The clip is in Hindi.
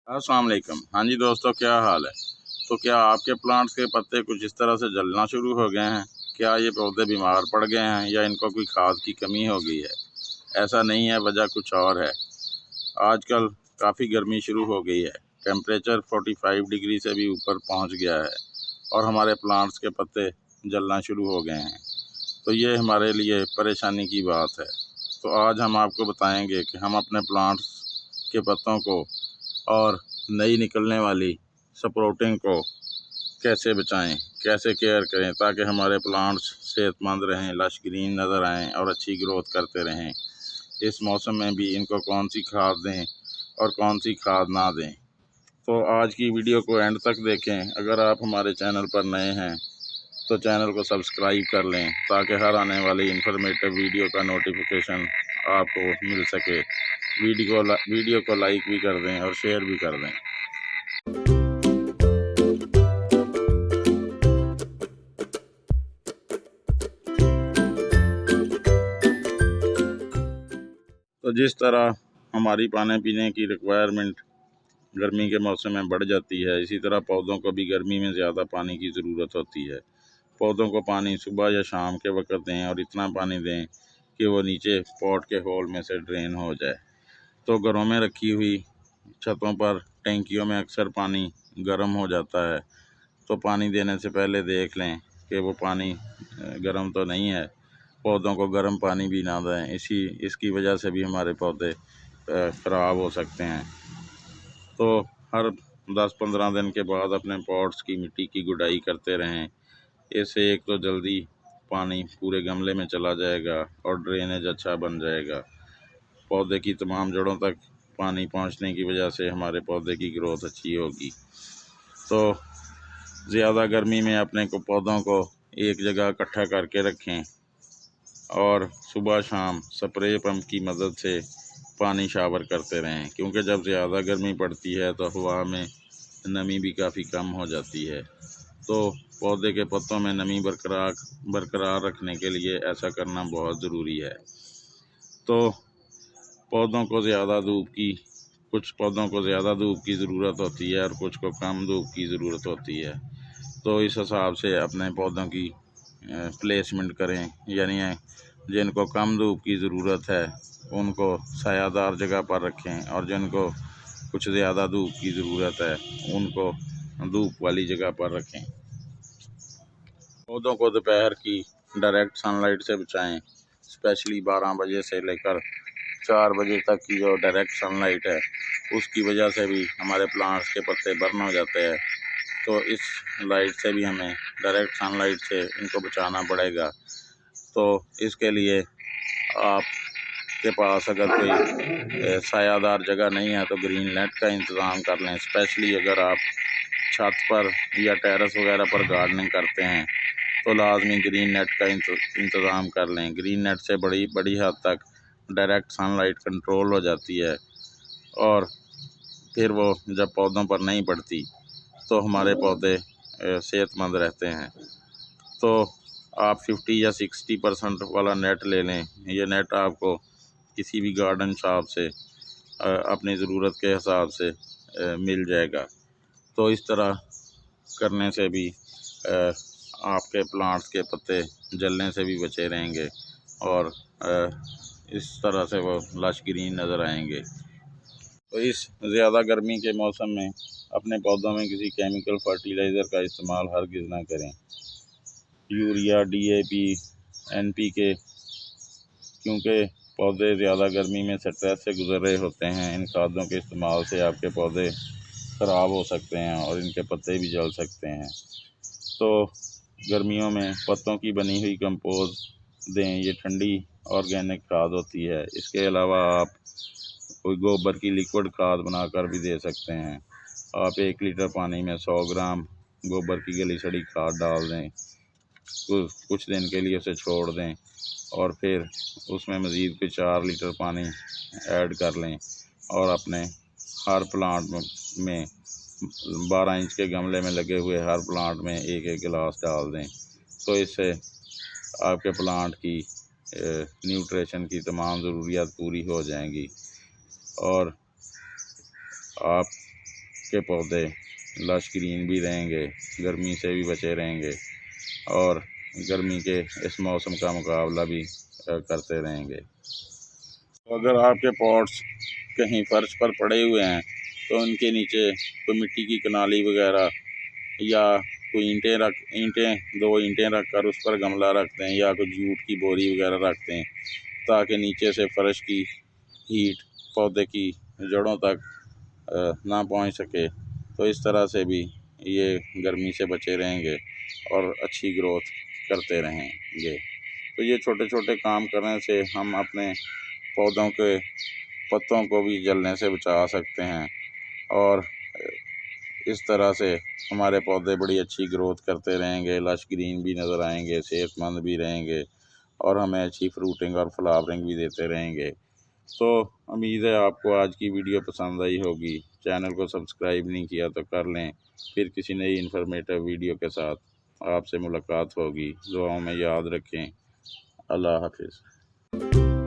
अस्सलाम वालेकुम। हाँ जी दोस्तों, क्या हाल है। तो क्या आपके प्लांट्स के पत्ते कुछ इस तरह से जलना शुरू हो गए हैं? क्या ये पौधे बीमार पड़ गए हैं या इनको कोई खाद की कमी हो गई है? ऐसा नहीं है, वजह कुछ और है। आजकल काफ़ी गर्मी शुरू हो गई है। टेम्परेचर 45 डिग्री से भी ऊपर पहुंच गया है और हमारे प्लांट्स के पत्ते जलना शुरू हो गए हैं। तो ये हमारे लिए परेशानी की बात है। तो आज हम आपको बताएंगे कि हम अपने प्लांट्स के पत्तों को और नई निकलने वाली स्प्राउटिंग को कैसे बचाएं, कैसे केयर करें ताकि हमारे प्लांट्स सेहतमंद रहें, लश ग्रीन नज़र आएँ और अच्छी ग्रोथ करते रहें। इस मौसम में भी इनको कौन सी खाद दें और कौन सी खाद ना दें। तो आज की वीडियो को एंड तक देखें। अगर आप हमारे चैनल पर नए हैं तो चैनल को सब्सक्राइब कर लें ताकि हर आने वाली इन्फॉर्मेटिव वीडियो का नोटिफिकेशन आपको मिल सके। वीडियो को लाइक भी कर दें और शेयर भी कर दें। तो जिस तरह हमारी पानी पीने की रिक्वायरमेंट गर्मी के मौसम में बढ़ जाती है, इसी तरह पौधों को भी गर्मी में ज़्यादा पानी की ज़रूरत होती है। पौधों को पानी सुबह या शाम के वक्त दें और इतना पानी दें कि वो नीचे पॉट के होल में से ड्रेन हो जाए। तो घरों में रखी हुई छतों पर टैंकियों में अक्सर पानी गर्म हो जाता है, तो पानी देने से पहले देख लें कि वो पानी गर्म तो नहीं है। पौधों को गर्म पानी भी ना दें, इसकी वजह से भी हमारे पौधे ख़राब हो सकते हैं। तो हर 10-15 दिन के बाद अपने पॉट्स की मिट्टी की गुड़ाई करते रहें। इससे एक तो जल्दी पानी पूरे गमले में चला जाएगा और ड्रेनेज अच्छा बन जाएगा। पौधे की तमाम जड़ों तक पानी पहुंचने की वजह से हमारे पौधे की ग्रोथ अच्छी होगी। तो ज़्यादा गर्मी में अपने को पौधों को एक जगह इकट्ठा करके रखें और सुबह शाम स्प्रे पंप की मदद से पानी शावर करते रहें, क्योंकि जब ज़्यादा गर्मी पड़ती है तो हवा में नमी भी काफ़ी कम हो जाती है। तो पौधे के पत्तों में नमी बरकरार रखने के लिए ऐसा करना बहुत ज़रूरी है। तो कुछ पौधों को ज़्यादा धूप की ज़रूरत होती है और कुछ को कम धूप की ज़रूरत होती है। तो इस हिसाब से अपने पौधों की प्लेसमेंट करें, यानी जिनको कम धूप की ज़रूरत है उनको सायादार जगह पर रखें और जिनको कुछ ज़्यादा धूप की ज़रूरत है उनको धूप वाली जगह पर रखें। पौधों को दोपहर की डायरेक्ट सनलाइट से बचाएं, स्पेशली 12 बजे से लेकर 4 बजे तक की जो डायरेक्ट सनलाइट है उसकी वजह से भी हमारे प्लांट्स के पत्ते बर्न हो जाते हैं। तो इस लाइट से भी हमें, डायरेक्ट सनलाइट से इनको बचाना पड़ेगा। तो इसके लिए आपके पास अगर कोई सायादार जगह नहीं है तो ग्रीन नेट का इंतज़ाम कर लें। स्पेशली अगर आप छत पर या टेरेस वगैरह पर गार्डनिंग करते हैं तो लाजमी ग्रीन नेट का इंतज़ाम कर लें। ग्रीन नेट से बड़ी हद तक डायरेक्ट सनलाइट कंट्रोल हो जाती है और फिर वो जब पौधों पर नहीं पड़ती तो हमारे पौधे सेहतमंद रहते हैं। तो आप 50 या 60% वाला नेट ले लें। ये नेट आपको किसी भी गार्डन शॉप से अपनी ज़रूरत के हिसाब से मिल जाएगा। तो इस तरह करने से भी आपके प्लांट्स के पत्ते जलने से भी बचे रहेंगे और इस तरह से वो लश ग्रीन नज़र आएंगे। तो इस ज़्यादा गर्मी के मौसम में अपने पौधों में किसी केमिकल फर्टिलाइज़र का इस्तेमाल हरगिज़ ना करें। यूरिया, DAP, NPK, क्योंकि पौधे ज़्यादा गर्मी में स्ट्रेस से गुज़र रहे होते हैं। इन खादों के इस्तेमाल से आपके पौधे ख़राब हो सकते हैं और इनके पत्ते भी जल सकते हैं। तो गर्मियों में पत्तों की बनी हुई कंपोस्ट दें, ये ठंडी ऑर्गेनिक खाद होती है। इसके अलावा आप कोई गोबर की लिक्विड खाद बनाकर भी दे सकते हैं। आप 1 लीटर पानी में 100 ग्राम गोबर की गली सड़ी खाद डाल दें, कुछ दिन के लिए उसे छोड़ दें और फिर उसमें मज़ीद कोई 4 लीटर पानी ऐड कर लें और अपने हर प्लांट में 12 इंच के गमले में लगे हुए हर प्लांट में 1-1 गिलास डाल दें। तो इससे आपके प्लांट की न्यूट्रिशन की तमाम ज़रूरियात पूरी हो जाएंगी और आप के पौधे लश ग्रीन भी रहेंगे, गर्मी से भी बचे रहेंगे और गर्मी के इस मौसम का मुकाबला भी करते रहेंगे। तो अगर आपके पॉट्स कहीं फर्श पर पड़े हुए हैं तो उनके नीचे कोई मिट्टी की कनाली वगैरह या कोई दो ईंटें रख कर उस पर गमला रखते हैं या कोई जूट की बोरी वगैरह रखते हैं ताकि नीचे से फर्श की हीट पौधे की जड़ों तक ना पहुंच सके। तो इस तरह से भी ये गर्मी से बचे रहेंगे और अच्छी ग्रोथ करते रहेंगे। तो ये छोटे छोटे काम करने से हम अपने पौधों के पत्तों को भी जलने से बचा सकते हैं और इस तरह से हमारे पौधे बड़ी अच्छी ग्रोथ करते रहेंगे, लश ग्रीन भी नज़र आएंगे, सेहतमंद भी रहेंगे और हमें अच्छी फ्रूटिंग और फ्लावरिंग भी देते रहेंगे। तो उम्मीद है आपको आज की वीडियो पसंद आई होगी। चैनल को सब्सक्राइब नहीं किया तो कर लें। फिर किसी नई इन्फॉर्मेटिव वीडियो के साथ आपसे मुलाकात होगी। दुआओं में याद रखें। अल्लाह हाफिज़।